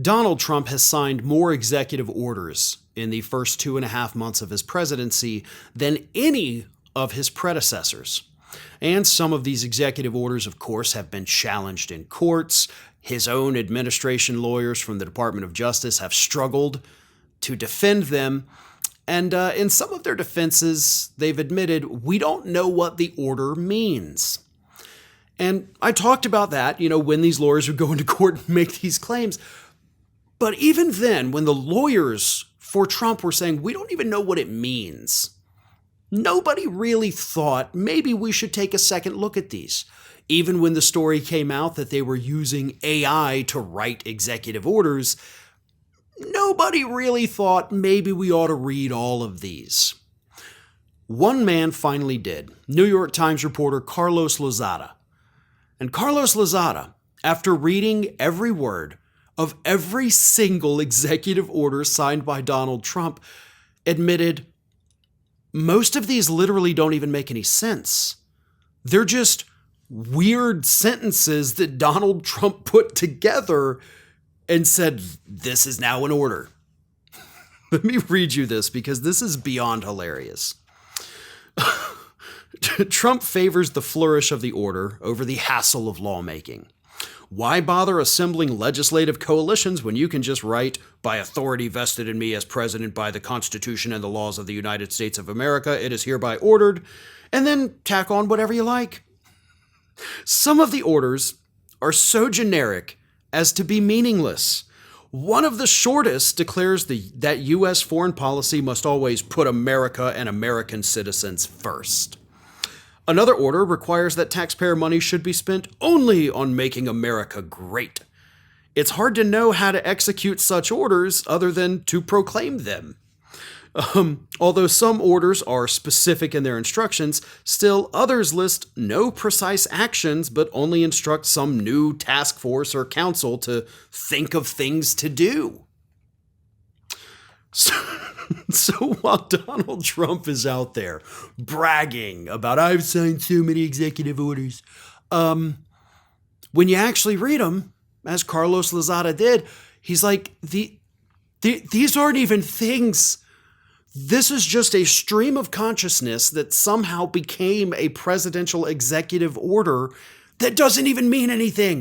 Donald Trump has signed more executive orders in the first 2.5 months of his presidency than any of his predecessors. And some of these executive orders, of course, have been challenged in courts. His own administration lawyers from the Department of Justice have struggled to defend them. And in some of their defenses, they've admitted, we don't know what the order means. And I talked about that, when these lawyers would go into court and make these claims. But even then, when the lawyers for Trump were saying, we don't even know what it means, nobody really thought maybe we should take a second look at these. Even when the story came out that they were using AI to write executive orders, nobody really thought maybe we ought to read all of these. One man finally did, New York Times reporter Carlos Lozada. And Carlos Lozada, after reading every word of every single executive order signed by Donald Trump, admitted most of these literally don't even make any sense. They're just weird sentences that Donald Trump put together and said, this is now an order. Let me read you this because this is beyond hilarious. Trump favors the flourish of the order over the hassle of lawmaking. Why bother assembling legislative coalitions when you can just write, by authority vested in me as president by the Constitution and the laws of the United States of America, it is hereby ordered, and then tack on whatever you like? Some of the orders are so generic as to be meaningless. One of the shortest declares that U.S. foreign policy must always put America and American citizens first. Another order requires that taxpayer money should be spent only on making America great. It's hard to know how to execute such orders other than to proclaim them. Although some orders are specific in their instructions, still others list no precise actions but only instruct some new task force or council to think of things to do. So while Donald Trump is out there bragging about, I've signed so many executive orders, when you actually read them, as Carlos Lozada did, he's like, these aren't even things. This is just a stream of consciousness that somehow became a presidential executive order that doesn't even mean anything.